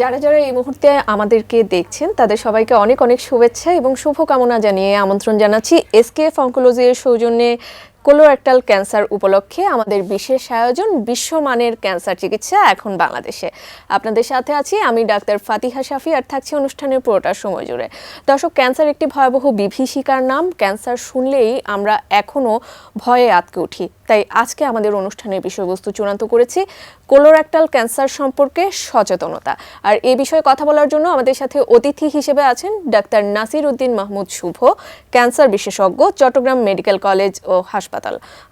যারা যারা এই মুহূর্তে আমাদেরকে দেখছেন তাদের সবাইকে অনেক অনেক শুভেচ্ছা এবং শুভকামনা জানিয়ে আমন্ত্রণ জানাচ্ছি এসকেএফ অনকোলজির সৌজন্যে কোলোরেক্টাল ক্যান্সার উপলক্ষে আমাদের বিশেষ আয়োজন বিশ্বমানের ক্যান্সার চিকিৎসা এখন বাংলাদেশে। আপনাদের সাথে আছি আমি ডাক্তার ফাতিহা শাফি, আর থাকছি অনুষ্ঠানের পুরোটা সময় জুড়ে। দর্শক, ক্যান্সার একটি ভয়াবহ বিভীষিকার নাম। ক্যান্সার শুনলেই আমরা এখনও ভয়ে আঁতকে উঠি। তাই আজকে আমাদের অনুষ্ঠানের বিষয়বস্তু চূড়ান্ত করেছি কোলোরেক্টাল ক্যান্সার সম্পর্কে সচেতনতা। আর এই বিষয়ে কথা বলার জন্য আমাদের সাথে অতিথি হিসেবে আছেন ডাক্তার নাসির উদ্দিন মাহমুদ শুভ, ক্যান্সার বিশেষজ্ঞ, চট্টগ্রাম মেডিকেল কলেজ ও হাসপাতাল।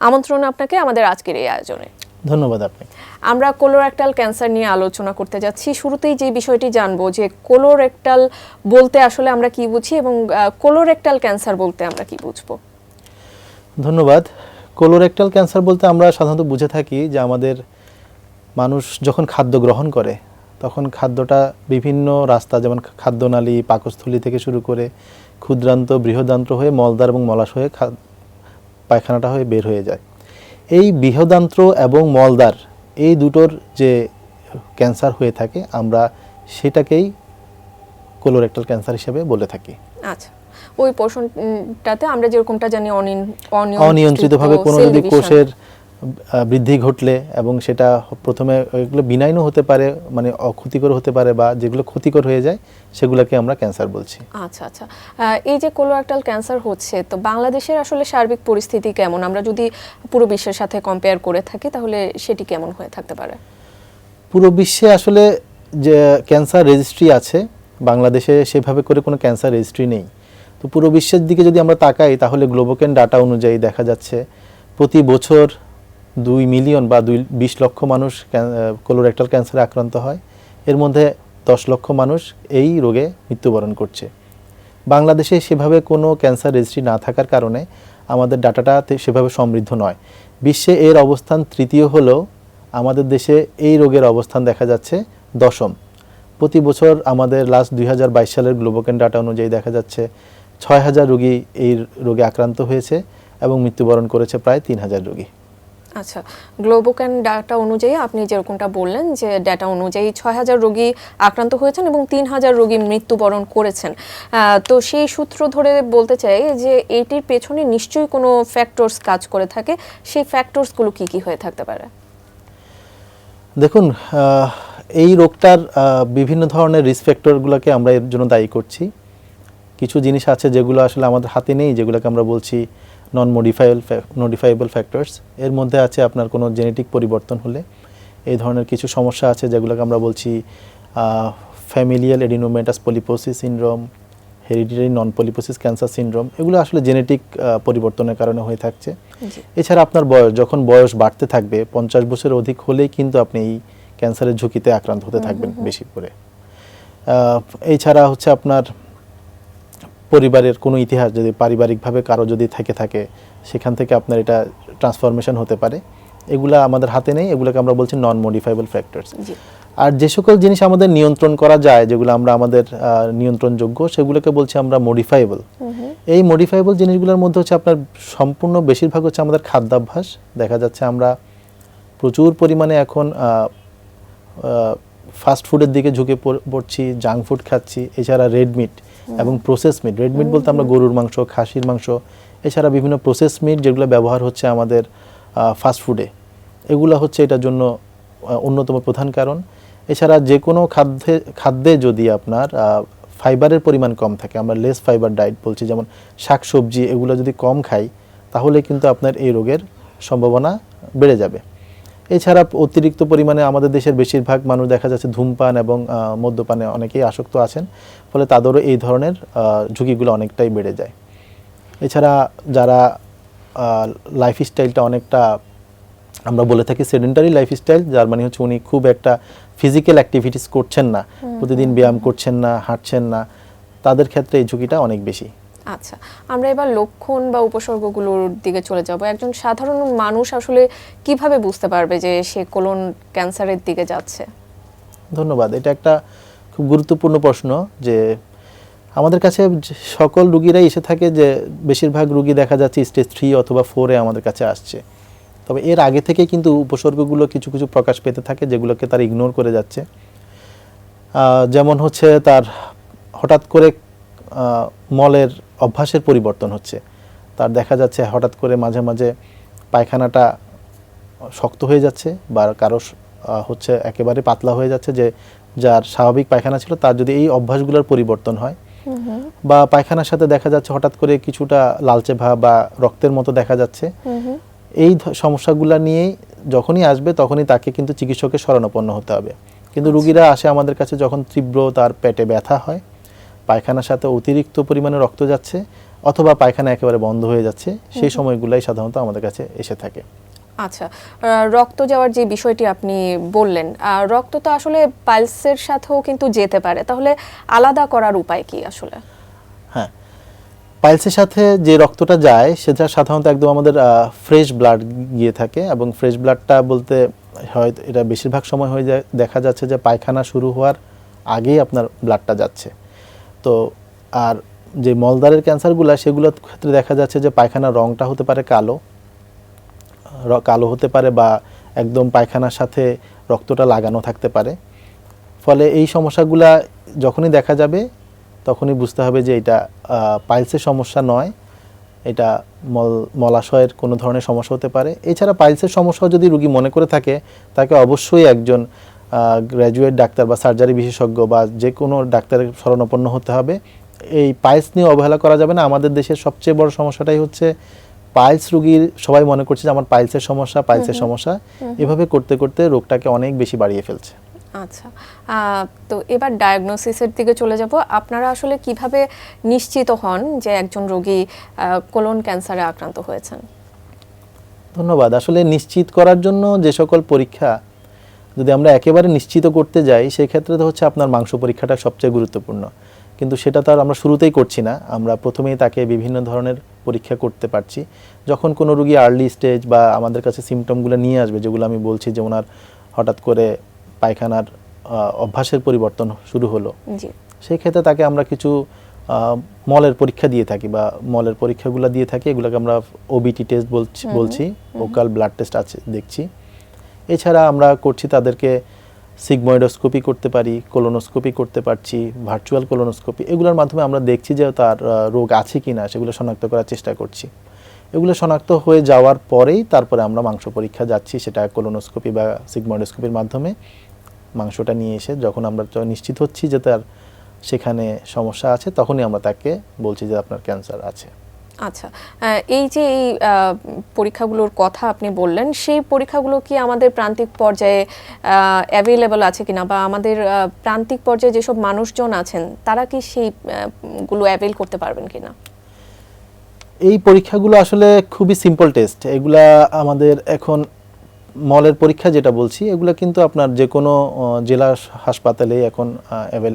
আমন্ত্রণ আপনাকে আমাদের আজকের এই আয়োজনে। ধন্যবাদ আপনাকে। আমরা কোলোরেক্টাল ক্যান্সার নিয়ে আলোচনা করতে যাচ্ছি। শুরুতেই যে বিষয়টি জানবো যে কোলোরেক্টাল বলতে আসলে আমরা কি বুঝি এবং কোলোরেক্টাল ক্যান্সার বলতে আমরা কি বুঝবো? ধন্যবাদ। কোলোরেক্টাল ক্যান্সার বলতে আমরা সাধারণত বুঝে থাকি যে আমাদের মানুষ যখন খাদ্য গ্রহণ করে তখন খাদ্যটা বিভিন্ন রাস্তা, যেমন খাদ্যনালী, পাকস্থলী থেকে শুরু করে ক্ষুদ্রান্ত, বৃহদান্ত্র হয়ে মলদ্বার এবং মলাশয় হয়ে পায়খানাটা হয়ে বের হয়ে যায়। এই বৃহদান্ত্র এবং মলদ্বার এই দুটোর যে ক্যান্সার হয়ে থাকে আমরা সেটাকেই কোলোরেক্টাল ক্যান্সার হিসেবে বলে থাকি। আচ্ছা, ওই পোর্শনটাতে আমরা যেরকমটা জানি অনিয়ন্ত্রিতভাবে কোনো যদি কোষের বৃদ্ধি ঘটলে, এবং সেটা প্রথমে এগুলো বিনাইনও হতে পারে, মানে অক্ষতিকর হতে পারে, বা যেগুলো ক্ষতিকর হয়ে যায় সেগুলোকে আমরা ক্যান্সার বলছি। আচ্ছা আচ্ছা, এই যে কোলোরেক্টাল ক্যান্সার হচ্ছে, তো বাংলাদেশের আসলে সার্বিক পরিস্থিতি কেমন? আমরা যদি পুরো বিশ্বের সাথে কম্পেয়ার করে থাকি তাহলে সেটি কেমন হয়ে থাকতে পারে? পুরো বিশ্বে আসলে যে ক্যান্সার রেজিস্ট্রি আছে, বাংলাদেশে সেভাবে করে কোনো ক্যান্সার রেজিস্ট্রি নেই। তো পুরো বিশ্বের দিকে যদি আমরা তাকাই তাহলে গ্লোবোকেন ডাটা অনুযায়ী দেখা যাচ্ছে প্রতি বছর 2 মিলিয়ন বা 20 লক্ষ মানুষ কোলোরেক্টাল ক্যান্সারে আক্রান্ত হয়। এর মধ্যে 10 লক্ষ মানুষ এই রোগে মৃত্যুবরণ করছে। বাংলাদেশে সেভাবে কোনো ক্যান্সার রেজিস্ট্রি না থাকার কারণে আমাদের ডাটাটা সেভাবে সমৃদ্ধ নয়। বিশ্বে এর অবস্থান তৃতীয় হলেও আমাদের দেশে এই রোগের অবস্থান দেখা যাচ্ছে 10ম। প্রতি বছর আমাদের লাস্ট 2022 সালের গ্লোবোকেন ডাটা অনুযায়ী দেখা যাচ্ছে 6000 রোগী এই রোগে আক্রান্ত হয়েছে এবং মৃত্যুবরণ করেছে প্রায় 3000 রোগী। আচ্ছা, গ্লোবোকেন ডাটা অনুযায়ী আপনি যেরকমটা বললেন যে ডাটা অনুযায়ী 6000 রোগী আক্রান্ত হয়েছেন এবং 3000 রোগী মৃত্যুবরণ করেছেন। তো সেই সূত্র ধরে বলতে চাই যে এইটির পেছনে নিশ্চয়ই কোনো ফ্যাক্টরস কাজ করে থাকে। সেই ফ্যাক্টরসগুলো কি কি হয়ে থাকতে পারে? দেখুন, এই রোগটার বিভিন্ন ধরনের রিস্ক ফ্যাক্টরগুলোকে আমরা এর জন্য দায়ী করছি। কিছু জিনিস আছে যেগুলো আসলে আমাদের হাতে নেই, যেগুলোকে আমরা বলছি নন মডিফাইবল ফ্যাক্টরস। এর মধ্যে আছে আপনার কোনো জেনেটিক পরিবর্তন হলে এই ধরনের কিছু সমস্যা আছে, যেগুলোকে আমরা বলছি ফ্যামিলিয়াল এডিনোমেটাস পলিপোসিস সিনড্রোম, হেরিডিটারি নন পলিপোসিস ক্যান্সার সিনড্রোম। এগুলো আসলে জেনেটিক পরিবর্তনের কারণে হয়ে থাকছে। এছাড়া আপনার যখন বয়স বাড়তে থাকবে, 50 বছরের অধিক হলেই কিন্তু আপনি এই ক্যান্সারের ঝুঁকিতে আক্রান্ত হতে থাকবেন বেশি করে। এছাড়া হচ্ছে আপনার পরিবারের কোনো ইতিহাস, যদি পারিবারিকভাবে কারো যদি থাকে সেখান থেকে আপনার এটা ট্রান্সফরমেশন হতে পারে। এগুলা আমাদের হাতে নেই, এগুলোকে আমরা বলছি নন মডিফাইবল ফ্যাক্টরস। আর যে সকল জিনিস আমাদের নিয়ন্ত্রণ করা যায়, যেগুলো আমরা আমাদের নিয়ন্ত্রণযোগ্য, সেগুলোকে বলছি আমরা মডিফাইবল। এই মডিফাইবল জিনিসগুলোর মধ্যে হচ্ছে আপনার সম্পূর্ণ বেশিরভাগ হচ্ছে আমাদের খাদ্যাভ্যাস। দেখা যাচ্ছে আমরা প্রচুর পরিমাণে এখন ফাস্ট ফুডের দিকে ঝুঁকে পড়ছি, জাঙ্ক ফুড খাচ্ছি। এছাড়া রেড মিট এবং প্রসেস মিট, রেড মিট বলতে আমরা গরুর মাংস, খাসির মাংস, এছাড়া বিভিন্ন প্রসেস মিট যেগুলো ব্যবহার হচ্ছে আমাদের ফাস্ট ফুডে, এগুলো হচ্ছে এটার জন্য অন্যতম প্রধান কারণ। এছাড়া যে কোনো খাদ্যে যদি আপনার ফাইবারের পরিমাণ কম থাকে, আমরা লেস ফাইবার ডায়েট বলছি, যেমন শাকসবজি, এগুলো যদি কম খাই তাহলে কিন্তু আপনার এই রোগের সম্ভাবনা বেড়ে যাবে। এছাড়া অতিরিক্ত পরিমাণে আমাদের দেশের বেশিরভাগ মানুষ দেখা যাচ্ছে ধূমপান এবং মদ্যপানে অনেকেই আসক্ত আছেন, ফলে তাদেরও এই ধরনের ঝুঁকিগুলো অনেকটাই বেড়ে যায়। এছাড়া যারা লাইফস্টাইলটা অনেকটা আমরা বলে থাকি সেডেন্টারি লাইফস্টাইল, যার মানে হচ্ছে উনি খুব একটা ফিজিক্যাল অ্যাক্টিভিটিস করছেন না, প্রতিদিন ব্যায়াম করছেন না, হাঁটছেন না, তাদের ক্ষেত্রে এই ঝুঁকিটা অনেক বেশি। আচ্ছা, আমরা এবার লক্ষণ বা উপসর্গগুলোর দিকে চলে যাব। একজন সাধারণ মানুষ আসলে কিভাবে বুঝতে পারবে যে সে কোলন ক্যান্সারের দিকে যাচ্ছে? ধন্যবাদ। এটা একটা খুব গুরুত্বপূর্ণ প্রশ্ন। যে আমাদের কাছে সকল রোগীরাই এসে থাকে, যে বেশিরভাগ রোগী দেখা যাচ্ছে স্টেজ 3 অথবা 4-এ আমাদের কাছে আসছে। তবে এর আগে থেকে কিন্তু উপসর্গগুলো কিছু কিছু প্রকাশ পেতে থাকে, যেগুলোকে তারা ইগনোর করে যাচ্ছে। যেমন হচ্ছে তার হঠাৎ করে মলের অভ্যাসের পরিবর্তন হচ্ছে, তার দেখা যাচ্ছে হঠাৎ করে মাঝে মাঝে পায়খানাটা শক্ত হয়ে যাচ্ছে বা কারো হচ্ছে একেবারে পাতলা হয়ে যাচ্ছে, যে যার স্বাভাবিক পায়খানা ছিল তার যদি এই অভ্যাসগুলোর পরিবর্তন হয়, বা পায়খানার সাথে দেখা যাচ্ছে হঠাৎ করে কিছুটা লালচে ভাব বা রক্তের মতো দেখা যাচ্ছে, এই সমস্যাগুলো নিয়েই যখনই আসবে তখনই তাকে কিন্তু চিকিৎসকের শরণাপন্ন হতে হবে। কিন্তু রুগীরা আসে আমাদের কাছে যখন তীব্র তার পেটে ব্যথা হয়, পায়খানার সাথে অতিরিক্ত পরিমাণে রক্ত যাচ্ছে, অথবা পায়খানা একেবারে বন্ধ হয়ে যাচ্ছে, সেই সময়গুলাই সাধারণত আমাদের কাছে এসে থাকে। আচ্ছা, রক্ত যাওয়ার যে বিষয়টি আপনি বললেন, রক্ত তো আসলে পালসের সাথেও কিন্তু যেতে পারে, তাহলে আলাদা করার উপায় কি আসলে? হ্যাঁ, পাইলসের সাথে যে রক্তটা যায় সেটা সাধারণত একদম আমাদের ফ্রেশ ব্লাড গিয়ে থাকে, এবং ফ্রেশ ব্লাডটা বলতে হয়তো এটা বেশিরভাগ সময় হয়ে যায়, দেখা যাচ্ছে যে পায়খানা শুরু হওয়ার আগেই আপনার ব্লাডটা যাচ্ছে। তো আর যে মলদ্বারের ক্যান্সারগুলো, সেগুলোর ক্ষেত্রে দেখা যাচ্ছে যে পায়খানার রঙটা হতে পারে কালো কালো হতে পারে, বা একদম পায়খানার সাথে রক্তটা লাগানো থাকতে পারে। ফলে এই সমস্যাগুলা যখনই দেখা যাবে তখনই বুঝতে হবে যে এটা পাইলসের সমস্যা নয়, এটা মলাশয়ের কোনো ধরনের সমস্যা হতে পারে। এছাড়া পাইলসের সমস্যাও যদি রুগী মনে করে থাকে, তাকে অবশ্যই একজন গ্র্যাজুয়েট ডাক্তার বা সার্জারি বিশেষজ্ঞ বা যে কোনো ডাক্তারের শরণাপন্ন হতে হবে। এই পাইলস নিয়ে অবহেলা করা যাবে না। আমাদের দেশের সবচেয়ে বড় সমস্যাটাই হচ্ছে পাইলস রুগীর, সবাই মনে করছে যে আমার পাইলসের সমস্যা, এভাবে করতে করতে রোগটাকে অনেক বেশি বাড়িয়ে ফেলছে। আচ্ছা, তো এবার ডায়াগনোসিসের দিকে চলে যাব। আপনারা আসলে কিভাবে নিশ্চিত হন যে একজন রোগী কোলন ক্যান্সারে আক্রান্ত হয়েছেন? ধন্যবাদ। আসলে নিশ্চিত করার জন্য যে সকল পরীক্ষা যদি আমরা একেবারে নিশ্চিত করতে যাই, সেক্ষেত্রে তো হচ্ছে আপনার মাংস পরীক্ষাটা সবচেয়ে গুরুত্বপূর্ণ, কিন্তু সেটা তো আর আমরা শুরুতেই করছি না। আমরা প্রথমেই তাকে বিভিন্ন ধরনের পরীক্ষা করতে পারছি। যখন কোনো রুগী আর্লি স্টেজ বা আমাদের কাছে সিমটমগুলো নিয়ে আসবে, যেগুলো আমি বলছি যে ওনার হঠাৎ করে পায়খানার অভ্যাসের পরিবর্তন শুরু হলো, সেই ক্ষেত্রে তাকে আমরা কিছু মলের পরীক্ষা দিয়ে থাকি, বা মলের পরীক্ষাগুলো দিয়ে থাকি। এগুলোকে আমরা ওবিটি টেস্ট বলছি, ওকাল ব্লাড টেস্ট আছে দেখছি। এছাড়া আমরা করছি তাদেরকে সিগময়েডোস্কোপি করতে পারি, কোলোনোস্কোপি করতে পারছি, ভার্চুয়াল কোলোনোস্কোপি। এগুলোর মাধ্যমে আমরা দেখছি যে তার রোগ আছে কি না, সেগুলো শনাক্ত করার চেষ্টা করছি। এগুলো শনাক্ত হয়ে যাওয়ার পরেই তারপরে আমরা মাংস পরীক্ষা যাচ্ছি, সেটা কোলোনোস্কোপি বা সিগময়েডোস্কোপির মাধ্যমে মাংসটা নিয়ে এসে যখন আমরা নিশ্চিত হচ্ছি যে তার সেখানে সমস্যা আছে, তখনই আমরা তাকে বলছি যে আপনার ক্যান্সার আছে। আচ্ছা, এই যে এই পরীক্ষাগুলোর কথা আপনি বললেন, সেই পরীক্ষাগুলো কি আমাদের প্রান্তিক পর্যায়ে অ্যাভেলেবল আছে কিনা, বা আমাদের প্রান্তিক পর্যায়ে যেসব মানুষজন আছেন তারা কি সেই গুলো অ্যাভেল করতে পারবেন কিনা? এই পরীক্ষাগুলো আসলে খুবই সিম্পল টেস্ট। এগুলা আমাদের এখন মলের পরীক্ষা যেটা বলছি, এগুলো কিন্তু আপনার যে কোনো জেলা হাসপাতালে এখন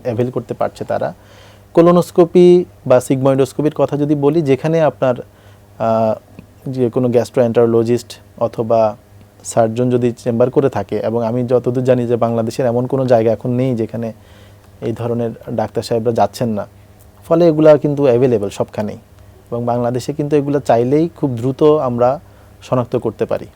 অ্যাভেল করতে পারছে তারা। কোলোনোস্কোপি বা সিগময়েডোস্কোপির কথা যদি বলি, যেখানে আপনার যে কোনো গ্যাস্ট্রোএন্টারোলজিস্ট অথবা সার্জন যদি চেম্বার করে থাকে, এবং আমি যতদূর জানি যে বাংলাদেশের এমন কোনো জায়গা এখন নেই যেখানে এই ধরনের ডাক্তার সাহেবরা যাচ্ছেন না, ফলে এগুলা কিন্তু অ্যাভেলেবেল সবখানেই, এবং বাংলাদেশে কিন্তু এগুলো চাইলেই খুব দ্রুত আমরা শনাক্ত করতে পারি।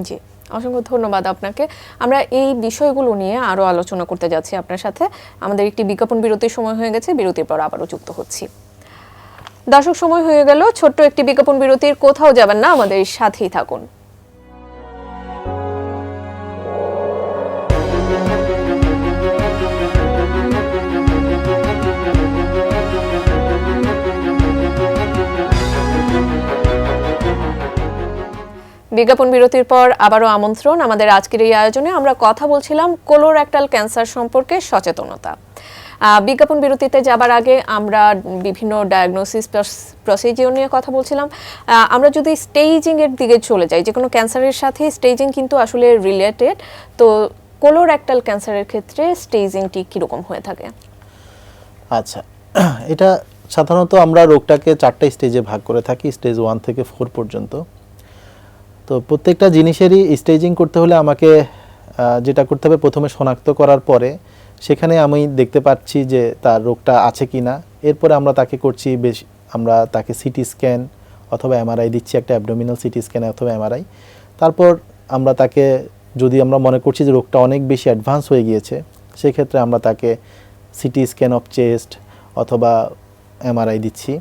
জি, অসংখ্য ধন্যবাদ আপনাকে। আমরা এই বিষয়গুলো নিয়ে আরও আলোচনা করতে যাচ্ছি আপনার সাথে। আমাদের একটি বিজ্ঞাপন বিরতির সময় হয়ে গেছে, বিরতির পর আবারও যুক্ত হচ্ছি। দর্শক, সময় হয়ে গেল ছোট্ট একটি বিজ্ঞাপন বিরতির। কোথাও যাবেন না, আমাদের সাথেই থাকুন। বিজ্ঞাপন বিরতির পর আবারও আমন্ত্রণ আমাদের আজকের এই আয়োজনে। আমরা কথা বলছিলাম কোলোরেক্টাল ক্যান্সার সম্পর্কে সচেতনতা। বিজ্ঞাপন বিরতিতে যাবার আগে আমরা বিভিন্ন ডায়াগনোসিস প্রসিডিওর নিয়ে কথা বলছিলাম। আমরা যদি স্টেজিং এর দিকে চলে যাই, যে কোনো ক্যান্সারের সাথে স্টেজিং কিন্তু আসলে রিলেটেড। তো কোলোরেক্টাল ক্যান্সারের ক্ষেত্রে স্টেজিংটি কীরকম হয়ে থাকে? আচ্ছা, এটা সাধারণত আমরা রোগটাকে 4টা স্টেজে ভাগ করে থাকি, স্টেজ 1 থেকে 4 পর্যন্ত। তো প্রত্যেকটা জিনিসেরই স্টেজিং করতে হলে আমাকে যেটা করতে হবে, প্রথমে শনাক্ত করার পরে সেখানে আমি দেখতে পাচ্ছি যে তার রোগটা আছে কি না। এরপরে আমরা তাকে করছি আমরা তাকে সিটি স্ক্যান অথবা এমআরআই দিচ্ছি, একটা অ্যাবডোমিনাল সিটি স্ক্যান অথবা এমআরআই। তারপর আমরা তাকে, যদি আমরা মনে করছি যে রোগটা অনেক বেশি অ্যাডভান্স হয়ে গিয়েছে, সেক্ষেত্রে আমরা তাকে সিটি স্ক্যান অফ চেস্ট অথবা এমআরআই দিচ্ছি।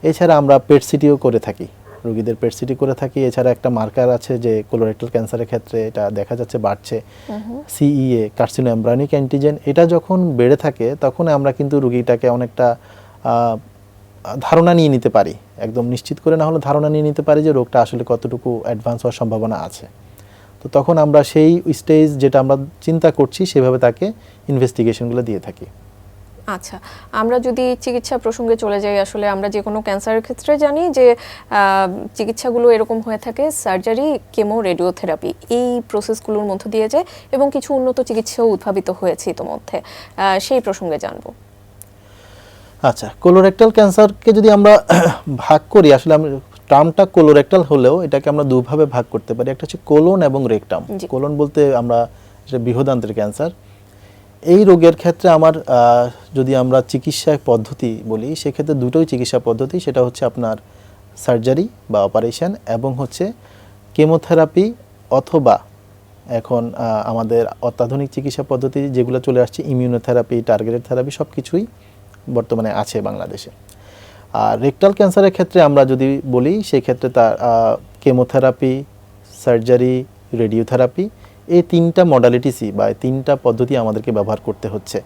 এছাড়া আমরা পেট সিটিও করে থাকি, রোগীদের পেট সিটি করে থাকি। এছাড়া একটা মার্কার আছে যে কোলোরেক্টাল ক্যান্সারের ক্ষেত্রে এটা দেখা যাচ্ছে বাড়ছে, সিইএ কার্সিনো এমব্রায়োনিক অ্যান্টিজেন। এটা যখন বেড়ে থাকে তখন আমরা কিন্তু রোগীটাকে অনেকটা ধারণা নিয়ে নিতে পারি, একদম নিশ্চিত করে না হলে ধারণা নিয়ে নিতে পারি যে রোগটা আসলে কতটুকু অ্যাডভান্স হওয়ার সম্ভাবনা আছে। তো তখন আমরা সেই স্টেজ যেটা আমরা চিন্তা করছি সেভাবে তাকে ইনভেস্টিগেশনগুলো দিয়ে থাকি। আচ্ছা, আমরা যদি চিকিৎসা প্রসঙ্গে চলে যাই, আসলে আমরা যে কোনো ক্যান্সারের ক্ষেত্রে জানি যে চিকিৎসাগুলো এরকম হয়ে থাকে সার্জারি, কেমো, রেডিওথেরাপি, এই প্রসেসগুলোর মধ্য দিয়ে যায় এবং কিছু উন্নত চিকিৎসাও উদ্ভাবিত হয়েছে ইতোমধ্যে, সেই প্রসঙ্গে জানবো। আচ্ছা, কোলোরেক্টাল ক্যান্সারকে যদি আমরা ভাগ করি, আসলে আমরা টার্মটা কোলোরেক্টাল হলেও এটাকে আমরা দুভাবে ভাগ করতে পারি, একটা হচ্ছে কোলন এবং রেকটাম। কোলন বলতে আমরা বৃহদান্ত্রের ক্যান্সার। এই রোগের ক্ষেত্রে আমার যদি আমরা চিকিৎসা পদ্ধতি বলি, সেক্ষেত্রে দুটোই চিকিৎসা পদ্ধতি, সেটা হচ্ছে আপনার সার্জারি বা অপারেশন এবং হচ্ছে কেমোথেরাপি অথবা এখন আমাদের অত্যাধুনিক চিকিৎসা পদ্ধতি যেগুলো চলে আসছে, ইমিউনোথেরাপি, টার্গেটেড থেরাপি, সব কিছুই বর্তমানে আছে বাংলাদেশে। আর রেকটাল ক্যান্সারের ক্ষেত্রে আমরা যদি বলি, সেক্ষেত্রে তার কেমোথেরাপি, সার্জারি, রেডিওথেরাপি, এই তিনটা মডালিটিসই বা তিনটা পদ্ধতি আমাদেরকে ব্যবহার করতে হচ্ছে।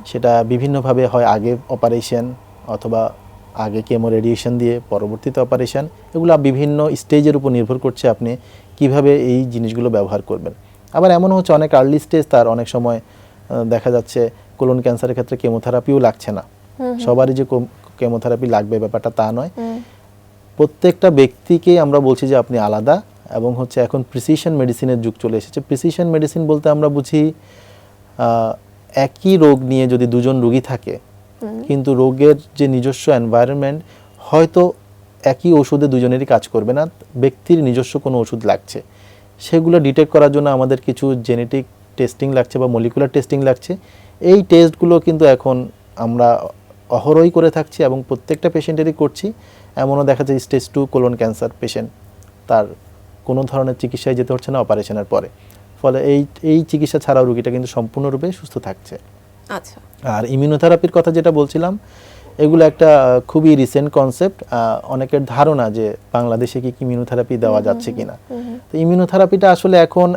সেটা বিভিন্নভাবে হয়, আগে অপারেশন অথবা আগে কেমো রেডিয়েশন দিয়ে পরবর্তীতে অপারেশন। এগুলো বিভিন্ন স্টেজের উপর নির্ভর করছে আপনি কিভাবে এই জিনিসগুলো ব্যবহার করবেন। আবার এমন হচ্ছে অনেক আর্লি স্টেজ, তার অনেক সময় দেখা যাচ্ছে কোলন ক্যান্সারের ক্ষেত্রে কেমোথেরাপিও লাগছে না। সবারই যে কেমোথেরাপি লাগবে ব্যাপারটা তা নয়, প্রত্যেকটা ব্যক্তিকে আমরা বলছি যে আপনি আলাদা। এবং হচ্ছে এখন প্রিসিশন মেডিসিনের যুগ চলে এসেছে। প্রিসিশন মেডিসিন বলতে আমরা বুঝি একই রোগ নিয়ে যদি দুজন রোগী থাকে, কিন্তু রোগের যে নিজস্ব এনভায়রনমেন্ট, হয়তো একই ওষুধে দুজনেরই কাজ করবে না, ব্যক্তির নিজস্ব কোনো ওষুধ লাগছে, সেগুলো ডিটেক্ট করার জন্য আমাদের কিছু জেনেটিক টেস্টিং লাগছে বা মলিকুলার টেস্টিং লাগছে। এই টেস্টগুলো কিন্তু এখন আমরা অহরই করে থাকছি এবং প্রত্যেকটা পেশেন্টেরই করছি। এমনও দেখা যায় স্টেজ 2 কোলন ক্যান্সার পেশেন্ট, তার কোনো ধরনের চিকিৎসায় যেতে হচ্ছে না অপারেশনের পরে। ফলে এই চিকিৎসা ছাড়াও রোগীটা কিন্তু সম্পূর্ণরূপে সুস্থ থাকছে। আচ্ছা, আর ইমিউনোথেরাপির কথা যেটা বলছিলাম, এগুলো একটা খুবই রিসেন্ট কনসেপ্ট। অনেকের ধারণা যে বাংলাদেশে কি ইমিউনোথেরাপি দেওয়া যাচ্ছে কিনা। তো ইমিউনোথেরাপিটা আসলে এখন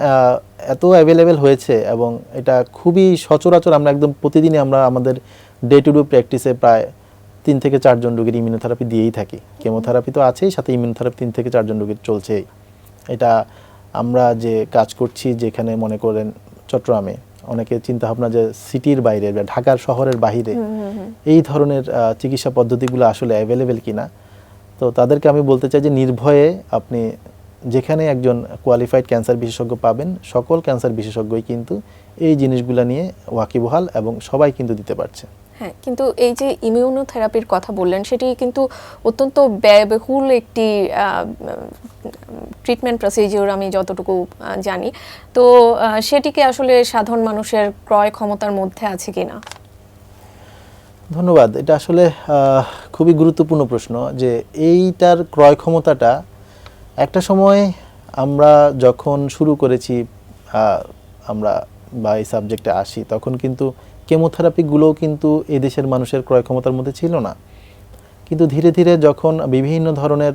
এত অ্যাভেলেবেল হয়েছে এবং এটা খুবই সচরাচর, আমরা একদম প্রতিদিনই আমরা আমাদের ডে টু ডে প্র্যাকটিসে প্রায় 3 থেকে 4 জন রোগীর ইমিউনোথেরাপি দিয়েই থাকি। কেমোথেরাপি তো আছেই, সাথে ইমিউনোথেরাপি 3 থেকে 4 জন রোগীর চলছেই। এটা আমরা যে কাজ করছি, যেখানে মনে করেন চট্টগ্রামে অনেকে চিন্তা ভাবনা যে সিটির বাইরে বা ঢাকার শহরের বাইরে এই ধরনের চিকিৎসা পদ্ধতিগুলো আসলে অ্যাভেলেবেল কিনা। তো তাদেরকে আমি বলতে চাই যে নির্ভয়ে আপনি যেখানে একজন কোয়ালিফাইড ক্যান্সার বিশেষজ্ঞ পাবেন, সকল ক্যান্সার বিশেষজ্ঞই কিন্তু এই জিনিসগুলো নিয়ে ওয়াকিবহাল এবং সবাই কিন্তু দিতে পারছে। হ্যাঁ, কিন্তু এই যে ইমিউনোথেরাপির কথা বললেন, সেটি কিন্তু অত্যন্ত ব্যয়বহুল একটি ট্রিটমেন্ট প্রসিজিওর আমি যতটুকু জানি। তো সেটিকে আসলে সাধারণ মানুষের ক্রয় ক্ষমতার মধ্যে আছে কিনা? ধন্যবাদ। এটা আসলে খুবই গুরুত্বপূর্ণ প্রশ্ন যে এইটার ক্রয় ক্ষমতাটা একটা সময় আমরা যখন শুরু করেছি, আমরা বা এই সাবজেক্টে আসি, তখন কিন্তু কেমোথেরাপিগুলোও কিন্তু এই দেশের মানুষের ক্রয় ক্ষমতার মধ্যে ছিল না। কিন্তু ধীরে ধীরে যখন বিভিন্ন ধরনের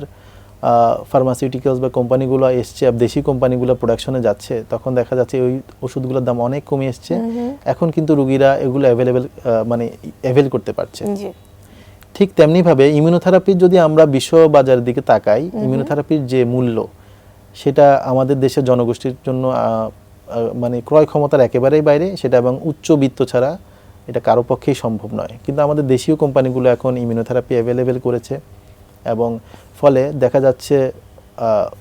ফার্মাসিউটিক্যালস বা কোম্পানিগুলো এসছে, দেশি কোম্পানিগুলো প্রোডাকশনে যাচ্ছে, তখন দেখা যাচ্ছে ওই ওষুধগুলোর দাম অনেক কমে এসছে। এখন কিন্তু রোগীরা এগুলো অ্যাভেল করতে পারছে। ঠিক তেমনিভাবে ইমিউনোথেরাপির যদি আমরা বিশ্ব বাজারের দিকে তাকাই, ইমিউনোথেরাপির যে মূল্য, সেটা আমাদের দেশের জনগোষ্ঠীর জন্য ক্রয় ক্ষমতার একেবারেই বাইরে, সেটা এবং উচ্চবিত্ত ছাড়া এটা কারো পক্ষেই সম্ভব নয়। কিন্তু আমাদের দেশীয় কোম্পানিগুলো এখন ইমিউনোথেরাপি অ্যাভেলেবেল করেছে এবং ফলে দেখা যাচ্ছে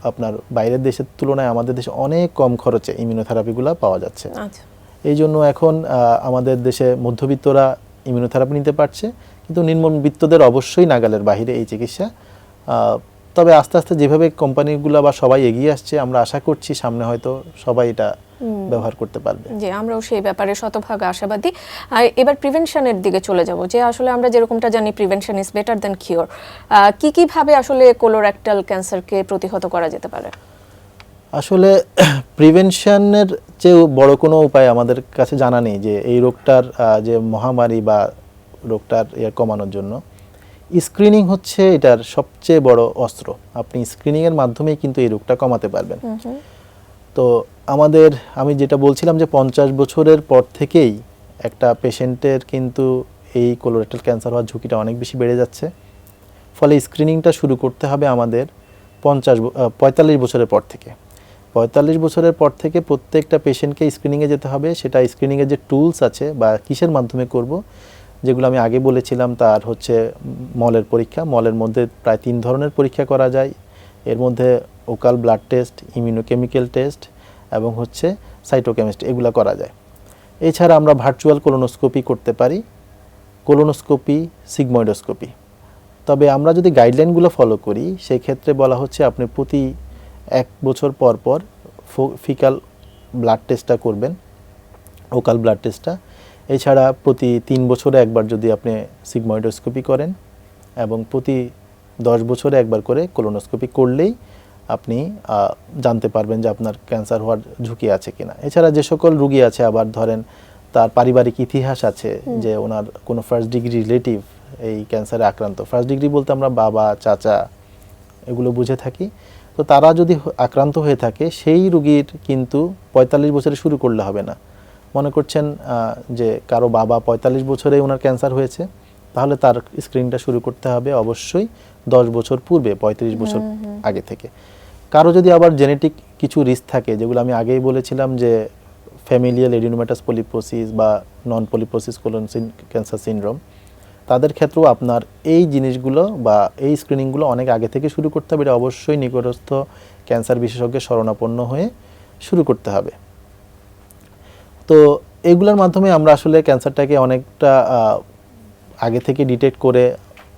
আপনার বাইরের দেশের তুলনায় আমাদের দেশে অনেক কম খরচে ইমিউনোথেরাপিগুলো পাওয়া যাচ্ছে। এই জন্য এখন আমাদের দেশে মধ্যবিত্তরা ইমিউনোথেরাপি নিতে পারছে, কিন্তু নিম্নবিত্তদের অবশ্যই নাগালের বাইরে এই চিকিৎসা। তবে আস্তে আস্তে যেভাবে কোম্পানিগুলো বা সবাই এগিয়ে আসছে, আমরা আশা করছি সামনে হয়তো সবাই এটা ব্যবহার করতে পারবে। যে আমরাও সেই ব্যাপারে শতভাগ আশাবাদী। আর এবার প্রিভেনশনের দিকে চলে যাব, যে আসলে আমরা যেরকমটা জানি prevention is better than cure. কি ভাবে আসলে কোলোরেক্টাল ক্যান্সারকে প্রতিহত করা যেতে পারে? আসলে প্রিভেনশনের চেয়ে বড় কোনো উপায় আমাদের কাছে জানা নেই যে এই রোগটার যে মহামারী বা রোগটার কমানোর জন্য। স্ক্রিনিং হচ্ছে এটার সবচেয়ে বড় অস্ত্র। আপনি স্ক্রিনিংয়ের মাধ্যমেই কিন্তু এই রোগটা কমাতে পারবেন। তো আমি যেটা বলছিলাম যে 50 বছরের পর থেকেই একটা পেশেন্টের কিন্তু এই কোলোরেক্টাল ক্যান্সার হওয়ার ঝুঁকিটা অনেক বেশি বেড়ে যাচ্ছে। ফলে স্ক্রিনিংটা শুরু করতে হবে আমাদের 45 বছরের পর থেকে। 45 বছরের পর থেকে প্রত্যেকটা পেশেন্টকে স্ক্রিনিংয়ে যেতে হবে। সেটা স্ক্রিনিংয়ের যে টুলস আছে বা কিসের মাধ্যমে করব, যেগুলো আমি আগে বলেছিলাম, তার হচ্ছে মলের পরীক্ষা। মলের মধ্যে প্রায় 3 ধরনের পরীক্ষা করা যায়। এর মধ্যে ওকাল ব্লাড টেস্ট, ইমিউনোকেমিক্যাল টেস্ট এবং হচ্ছে সাইটোকেমিস্ট্রি, এগুলো করা যায়। এছাড়া আমরা ভার্চুয়াল কোলোনোস্কোপি করতে পারি, কোলোনোস্কোপি, সিগময়েডোস্কোপি। তবে আমরা যদি গাইডলাইনগুলো ফলো করি, সেই ক্ষেত্রে বলা হচ্ছে আপনি প্রতি 1 বছর পর পর ফিকাল ব্লাড টেস্টটা করবেন, ওকাল ব্লাড টেস্টটা। এছাড়া প্রতি 3 বছরে একবার যদি আপনি সিগময়েডোস্কোপি করেন এবং প্রতি 10 বছরে একবার করে কোলোনোস্কোপি করলেই আপনি জানতে পারবেন যে আপনার ক্যান্সার হওয়ার ঝুঁকি আছে কিনা। এছাড়া যে সকল রোগী আছে, আবার ধরেন তার পারিবারিক ইতিহাস আছে, যে ওনার কোনো ফার্স্ট ডিগ্রি রিলেটিভ এই ক্যান্সারে আক্রান্ত। ফার্স্ট ডিগ্রি বলতে আমরা বাবা, চাচা এগুলো বুঝে থাকি। তো তারা যদি আক্রান্ত হয়ে থাকে, সেই রোগীর কিন্তু 45 বছরে শুরু করলে হবে না। মনে করছেন যে কারো বাবা 45 বছরে ওনার ক্যান্সার হয়েছে, তাহলে তার স্ক্রিনটা শুরু করতে হবে অবশ্যই 10 বছর পূর্বে, 35 বছর আগে থেকে। কারো যদি আবার জেনেটিক কিছু রিস্ক থাকে, যেগুলো আমি আগেই বলেছিলাম, যে ফ্যামিলিয়াল এডিনোমাটাস পলিপোসিস বা নন পলিপোসিস কোলন ক্যান্সার সিনড্রোম, তাদের ক্ষেত্রেও আপনার এই জিনিসগুলো বা এই স্ক্রিনিংগুলো অনেক আগে থেকে শুরু করতে হবে। এটা অবশ্যই নিকটস্থ ক্যান্সার বিশেষজ্ঞের শরণাপন্ন হয়ে শুরু করতে হবে। তো এগুলোর মাধ্যমে আমরা আসলে ক্যান্সারটাকে অনেকটা আগে থেকে ডিটেক্ট করে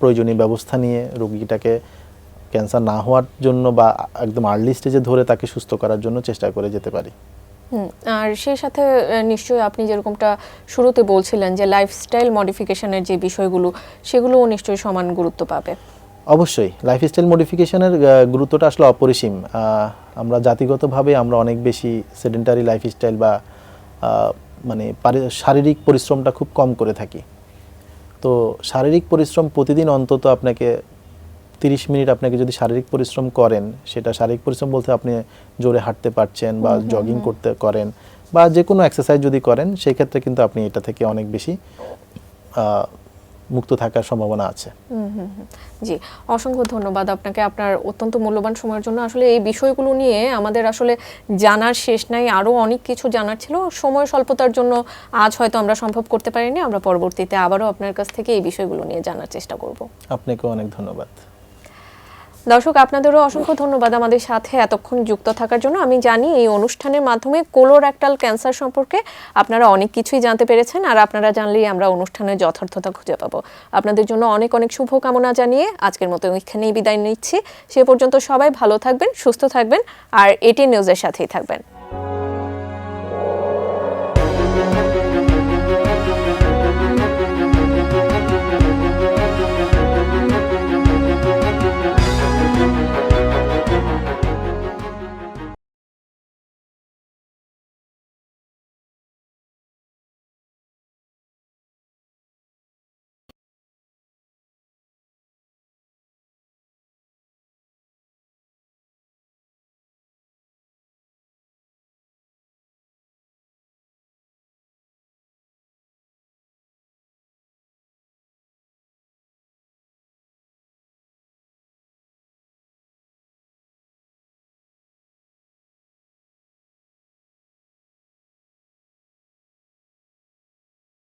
প্রয়োজনীয় ব্যবস্থা নিয়ে রোগীটাকে ক্যান্সার না হওয়ার জন্য বা একদম আর্লি স্টেজে ধরে তাকে সুস্থ করার জন্য চেষ্টা করে যেতে পারি। আর সেই সাথে নিশ্চয়ই আপনি যেরকমটা শুরুতে বলছিলেন যে লাইফস্টাইল মডিফিকেশনের যে বিষয়গুলো, সেগুলোও নিশ্চয়ই সমান গুরুত্ব পাবে। অবশ্যই লাইফস্টাইল মডিফিকেশনের গুরুত্বটা আসলে অপরিসীম। আমরা জাতিগতভাবে আমরা অনেক বেশি সেডেন্টারি লাইফস্টাইল বা মানে শারীরিক পরিশ্রমটা খুব কম করে থাকি। তো শারীরিক পরিশ্রম প্রতিদিন অন্তত আপনাকে 30 মিনিট আপনাকে যদি শারীরিক পরিশ্রম করেন, সেটা শারীরিক পরিশ্রম বলতে আপনি জোরে হাঁটতে পারছেন বা জগিং করতে করেন বা যে কোনো এক্সারসাইজ যদি করেন, সেই ক্ষেত্রে কিন্তু আপনি এটা থেকে অনেক বেশি মুক্ত থাকার সম্ভাবনা আছে। জি, অসংখ্য ধন্যবাদ আপনাকে আপনার অত্যন্ত মূল্যবান সময়ের জন্য। আসলে এই বিষয়গুলো নিয়ে আমাদের আসলে জানার শেষ নাই, আরও অনেক কিছু জানার ছিল। সময় স্বল্পতার জন্য আজ হয়তো আমরা সম্ভব করতে পারিনি। আমরা পরবর্তীতে আবারও আপনার কাছ থেকে এই বিষয়গুলো নিয়ে জানার চেষ্টা করব। আপনাকেও অনেক ধন্যবাদ। দর্শক, আপনাদেরও অসংখ্য ধন্যবাদ আমাদের সাথে এতক্ষণ যুক্ত থাকার জন্য। আমি জানি এই অনুষ্ঠানের মাধ্যমে কোলোরেক্টাল ক্যান্সার সম্পর্কে আপনারা অনেক কিছুই জানতে পেরেছেন, আর আপনারা জানলেই আমরা অনুষ্ঠানের যথার্থতা খুঁজে পাবো। আপনাদের জন্য অনেক অনেক শুভকামনা জানিয়ে আজকের মতো এখানেই বিদায় নিচ্ছি। সে পর্যন্ত সবাই ভালো থাকবেন, সুস্থ থাকবেন আর এটি নিউজের সাথেই থাকবেন।